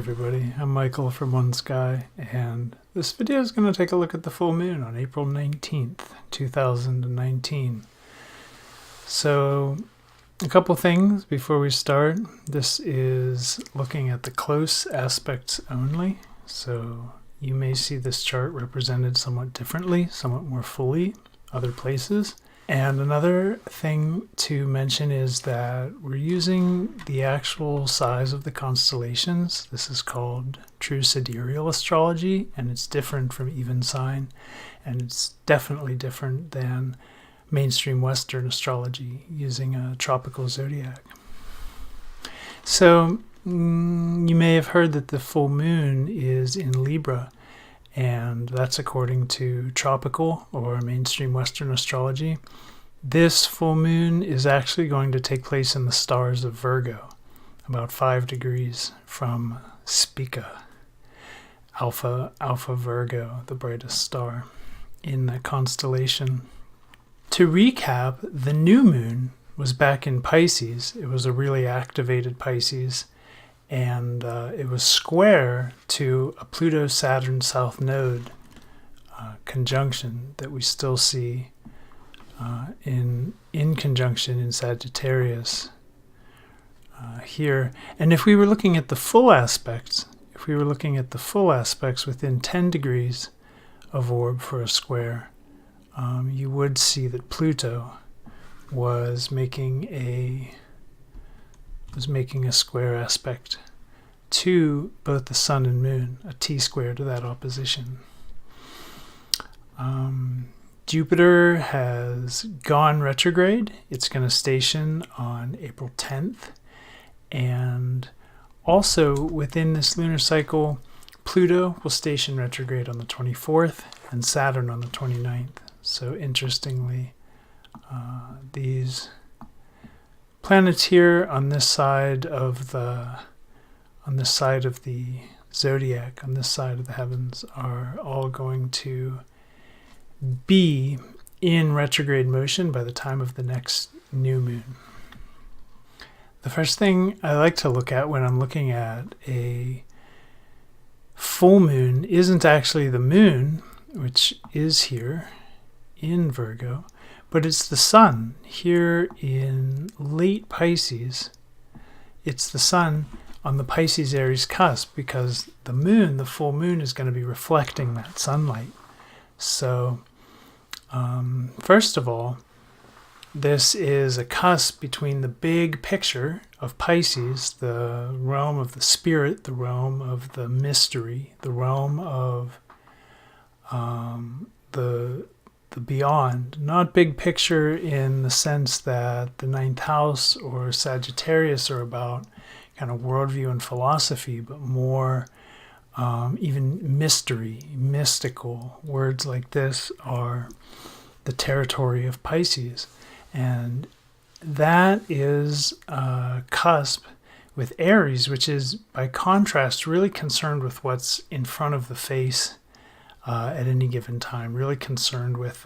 everybody, I'm Michael from One Sky, and this video is going to take a look at the full moon on April 19th, 2019. So, a couple things before we start. This is looking at the close aspects only, so you may see this chart represented somewhat differently, somewhat more fully, other places. And another thing to mention is that we're using the actual size of the constellations. This is called true Sidereal Astrology, and it's different from even sign, and it's definitely different than mainstream Western astrology using a tropical zodiac. So you may have heard that the full moon is in Libra, and that's according to tropical or mainstream Western astrology. This full moon is actually going to take place in the stars of Virgo, about 5 degrees from Spica, Alpha Virgo, the brightest star in the constellation. To recap, the new moon was back in Pisces. It was a really activated Pisces, and it was square to a Pluto-Saturn South Node conjunction that we still see in conjunction in Sagittarius here. And if we were looking at the full aspects, within 10 degrees of orb for a square, you would see that Pluto was making a square aspect to both the sun and moon, a t-square to that opposition. Jupiter has gone retrograde. It's going to station on April 10th. And also within this lunar cycle, Pluto will station retrograde on the 24th and Saturn on the 29th. So interestingly, these planets here on this side of the zodiac, on this side of the heavens, are all going to be in retrograde motion by the time of the next new moon. The first thing I like to look at when I'm looking at a full moon isn't actually the moon, which is here in Virgo, but it's the sun here in late Pisces. It's the sun on the Pisces-Aries cusp, because the moon, the full moon, is going to be reflecting that sunlight. So first of all, this is a cusp between the big picture of Pisces, the realm of the spirit, the realm of the mystery, the realm of the beyond. Not big picture in the sense that the ninth house or Sagittarius are about kind of worldview and philosophy, but more even mystery, mystical. Words like this are the territory of Pisces. And that is a cusp with Aries, which is, by contrast, really concerned with what's in front of the face at any given time, really concerned with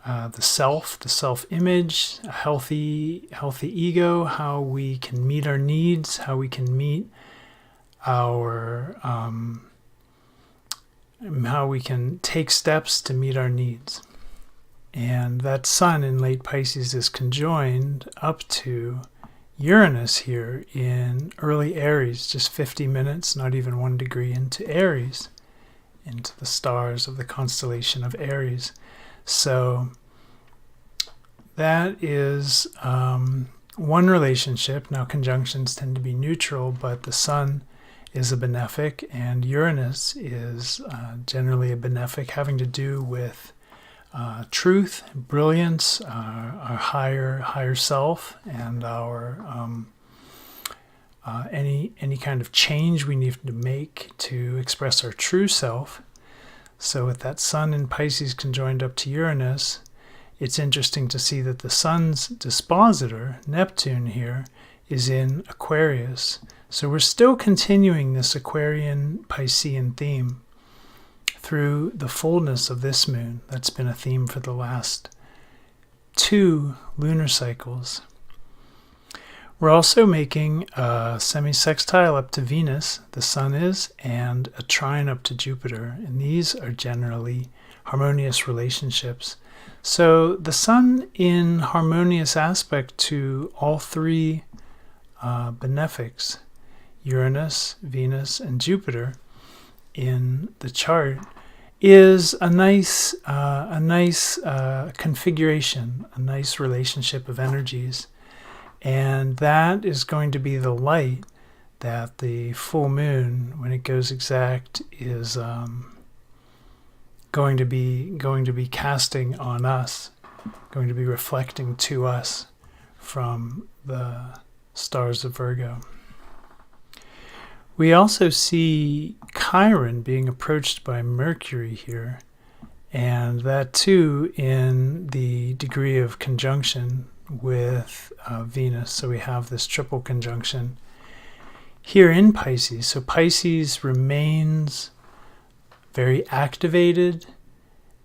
the self-image, a healthy ego, how we can meet our needs, how we can meet our how we can take steps to meet our needs. And that sun in late Pisces is conjoined up to Uranus here in early Aries, just 50 minutes, not even 1 degree into Aries, into the stars of the constellation of Aries. So that is one relationship. Now, conjunctions tend to be neutral, but the sun is a benefic, and Uranus is generally a benefic, having to do with truth, brilliance, our higher self, and our any kind of change we need to make to express our true self. So with that sun in Pisces conjoined up to Uranus, it's interesting to see that the sun's dispositor, Neptune here, is in Aquarius. So we're still continuing this Aquarian Piscean theme through the fullness of this moon. That's been a theme for the last 2 lunar cycles. We're also making a semi-sextile up to Venus, the Sun is, and a trine up to Jupiter. And these are generally harmonious relationships. So the Sun in harmonious aspect to all three benefics, Uranus, Venus, and Jupiter in the chart, is a nice configuration, a nice relationship of energies. And that is going to be the light that the full moon, when it goes exact, is going to be casting on us, going to be reflecting to us from the stars of Virgo. We also see Chiron being approached by Mercury here, and that too in the degree of conjunction with Venus. So we have this triple conjunction here in Pisces. So Pisces remains very activated,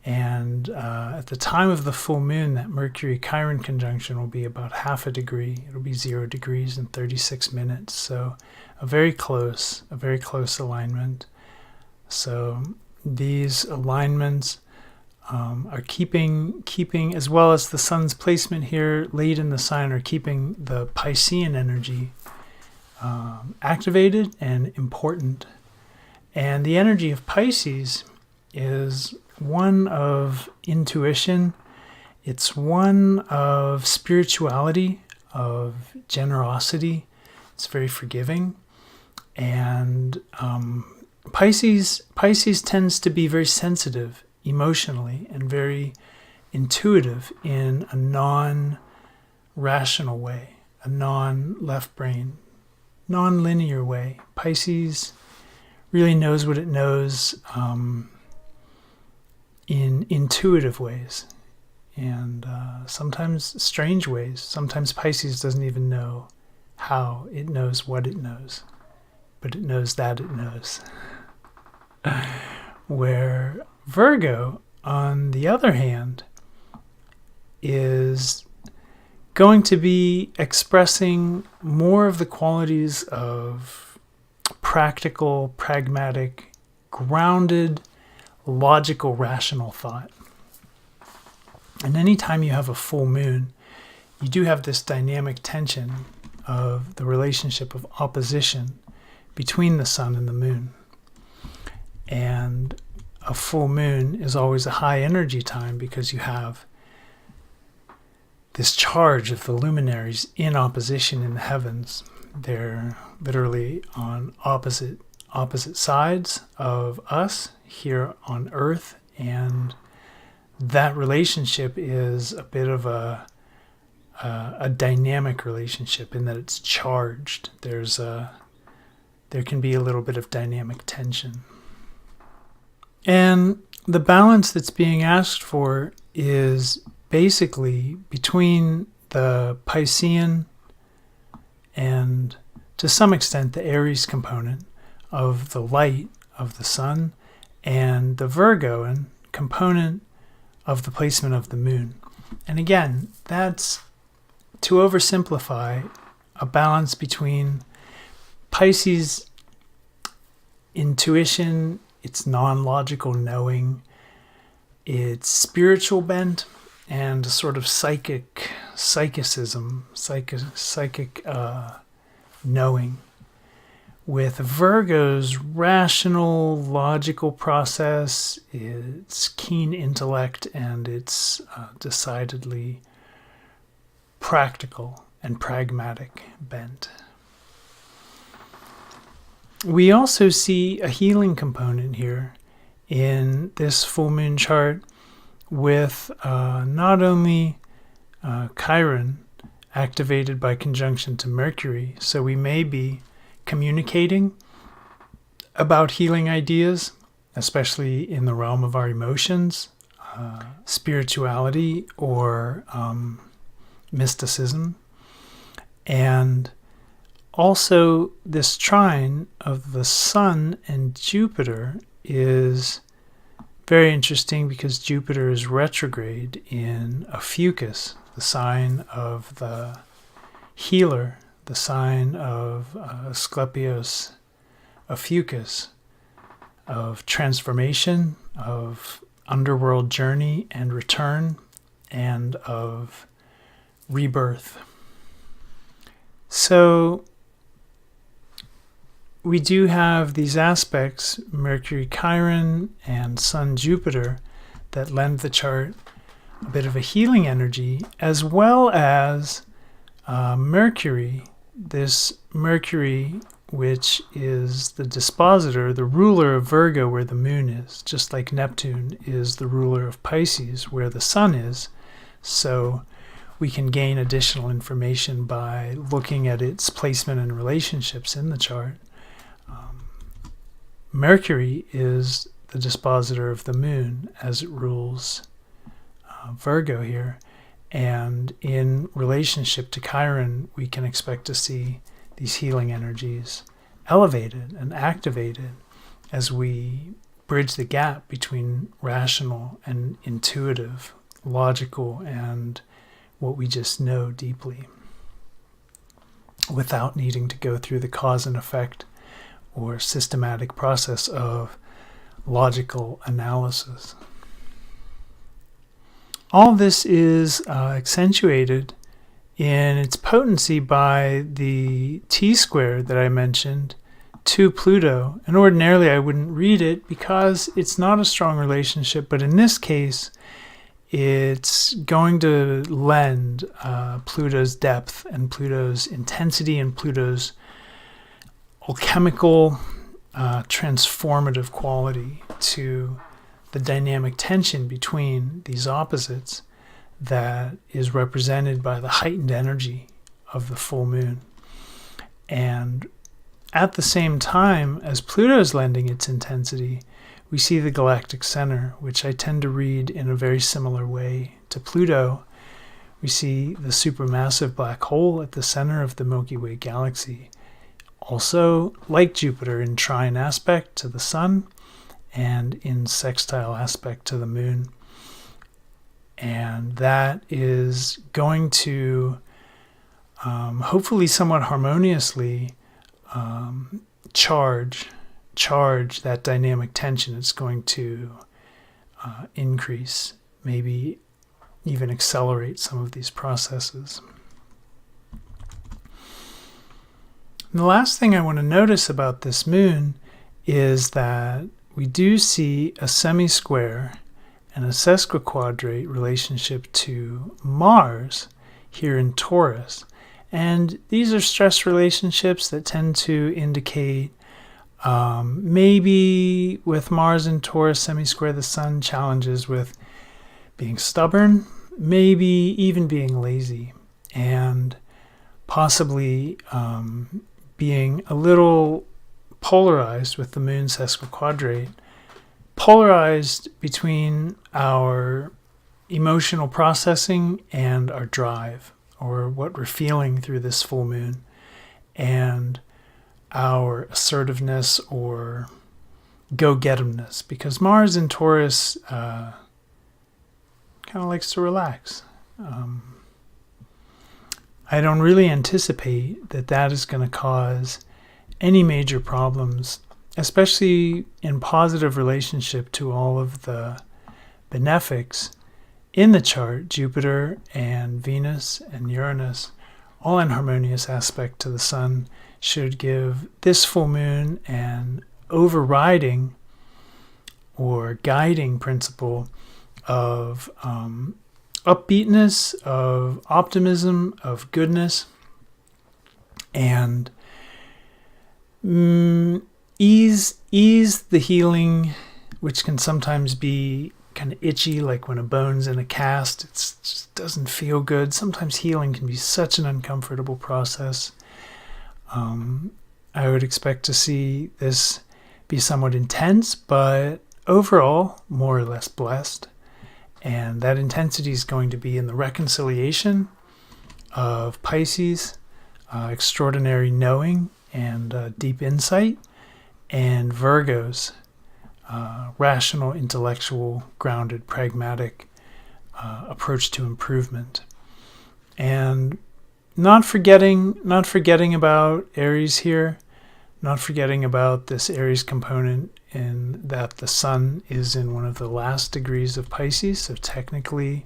and at the time of the full moon, that Mercury-Chiron conjunction will be about half a degree. It'll be 0 degrees in 36 minutes. So a very close alignment. So these alignments are keeping, as well as the Sun's placement here late in the sign, are keeping the Piscean energy activated and important. And the energy of Pisces is one of intuition. It's one of spirituality, of generosity. It's very forgiving. And Pisces tends to be very sensitive emotionally and very intuitive in a non-rational way, a non-left brain, non-linear way. Pisces really knows what it knows in intuitive ways, and sometimes strange ways. Sometimes Pisces doesn't even know how it knows what it knows, but it knows that it knows. Where Virgo, on the other hand, is going to be expressing more of the qualities of practical, pragmatic, grounded, logical, rational thought. And anytime you have a full moon, you do have this dynamic tension of the relationship of opposition between the sun and the moon. And a full moon is always a high energy time because you have this charge of the luminaries in opposition in the heavens. They're literally on opposite sides of us here on Earth, and that relationship is a bit of a dynamic relationship in that it's charged. There can be a little bit of dynamic tension. And the balance that's being asked for is basically between the Piscean and, to some extent, the Aries component of the light of the sun and the Virgoan component of the placement of the moon. And again, that's, to oversimplify, a balance between Pisces intuition, its non-logical knowing, its spiritual bent, and a sort of psychic knowing, with Virgo's rational, logical process, its keen intellect, and its decidedly practical and pragmatic bent. We also see a healing component here in this full moon chart with not only Chiron activated by conjunction to Mercury, so we may be communicating about healing ideas, especially in the realm of our emotions, spirituality, or mysticism. And also this trine of the Sun and Jupiter is very interesting because Jupiter is retrograde in Ophiuchus, the sign of the healer, the sign of Asclepios Ophiuchus, of transformation, of underworld journey and return, and of rebirth. So we do have these aspects, Mercury Chiron and Sun Jupiter, that lend the chart a bit of a healing energy, as well as Mercury, this Mercury which is the dispositor, the ruler of Virgo where the moon is, just like Neptune is the ruler of Pisces where the sun is. So we can gain additional information by looking at its placement and relationships in the chart. Mercury is the dispositor of the moon as it rules Virgo here. And in relationship to Chiron, we can expect to see these healing energies elevated and activated as we bridge the gap between rational and intuitive, logical, and what we just know deeply, without needing to go through the cause and effect or systematic process of logical analysis. All this is accentuated in its potency by the T-square that I mentioned to Pluto. And ordinarily I wouldn't read it because it's not a strong relationship, but in this case it's going to lend Pluto's depth and Pluto's intensity and Pluto's alchemical transformative quality to the dynamic tension between these opposites that is represented by the heightened energy of the full moon. And at the same time as Pluto is lending its intensity, we see the Galactic Center, which I tend to read in a very similar way to Pluto. We see the supermassive black hole at the center of the Milky Way galaxy, also like Jupiter in trine aspect to the sun and in sextile aspect to the moon. And that is going to hopefully somewhat harmoniously charge that dynamic tension. It's going to increase, maybe even accelerate some of these processes. And the last thing I want to notice about this moon is that we do see a semi-square and a sesquiquadrate relationship to Mars here in Taurus. And these are stress relationships that tend to indicate maybe with Mars in Taurus semi-square the sun, challenges with being stubborn, maybe even being lazy, and possibly being a little polarized with the moon sesquiquadrate, polarized between our emotional processing and our drive, or what we're feeling through this full moon, and our assertiveness or go-getimness, because Mars in Taurus kind of likes to relax. I don't really anticipate that is going to cause any major problems, especially in positive relationship to all of the benefics in the chart. Jupiter and Venus and Uranus, all in harmonious aspect to the sun, should give this full moon an overriding or guiding principle of upbeatness, of optimism, of goodness, and ease the healing, which can sometimes be kind of itchy, like when a bone's in a cast. It just doesn't feel good. Sometimes healing can be such an uncomfortable process. I would expect to see this be somewhat intense, but overall more or less blessed. And that intensity is going to be in the reconciliation of Pisces, extraordinary knowing and deep insight, and Virgo's rational, intellectual, grounded, pragmatic approach to improvement. And not forgetting about Aries here, not forgetting about this Aries component in that the sun is in one of the last degrees of Pisces, so technically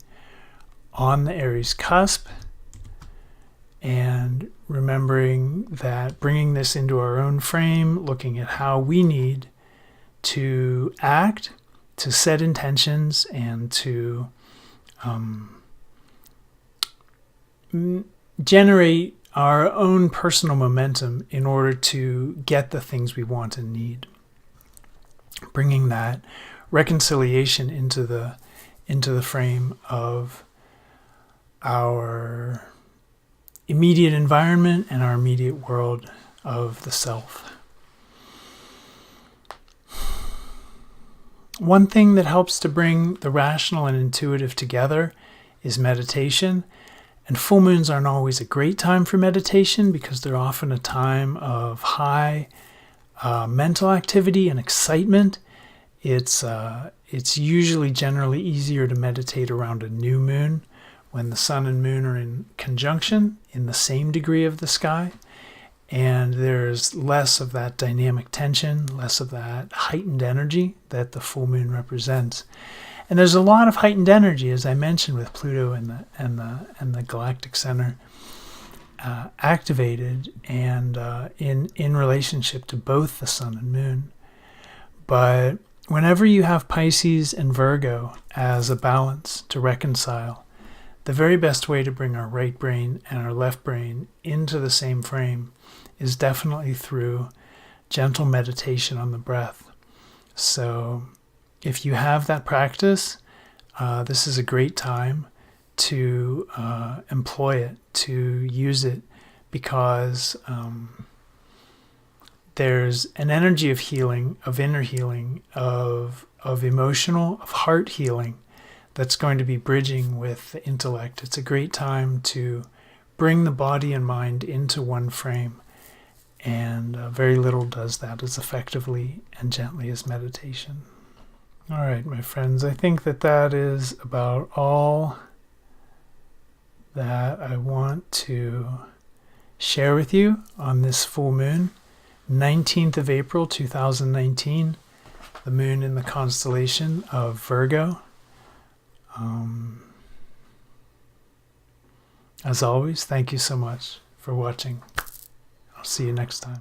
on the Aries cusp, and remembering that bringing this into our own frame, looking at how we need to act, to set intentions, and to generate our own personal momentum in order to get the things we want and need. Bringing that reconciliation into the frame of our immediate environment and our immediate world of the self. One thing that helps to bring the rational and intuitive together is meditation. And full moons aren't always a great time for meditation because they're often a time of high mental activity and excitement. It's usually generally easier to meditate around a new moon when the sun and moon are in conjunction in the same degree of the sky. And there's less of that dynamic tension, less of that heightened energy that the full moon represents. And there's a lot of heightened energy, as I mentioned, with Pluto and the Galactic Center activated and in relationship to both the sun and moon. But whenever you have Pisces and Virgo as a balance to reconcile, the very best way to bring our right brain and our left brain into the same frame is definitely through gentle meditation on the breath. So if you have that practice, this is a great time to employ it, to use it, because there's an energy of healing, of inner healing, of emotional, of heart healing that's going to be bridging with the intellect. It's a great time to bring the body and mind into one frame, and very little does that as effectively and gently as meditation. All right, my friends, I think that is about all that I want to share with you on this full moon, 19th of April, 2019, the moon in the constellation of Virgo. As always, thank you so much for watching. I'll see you next time.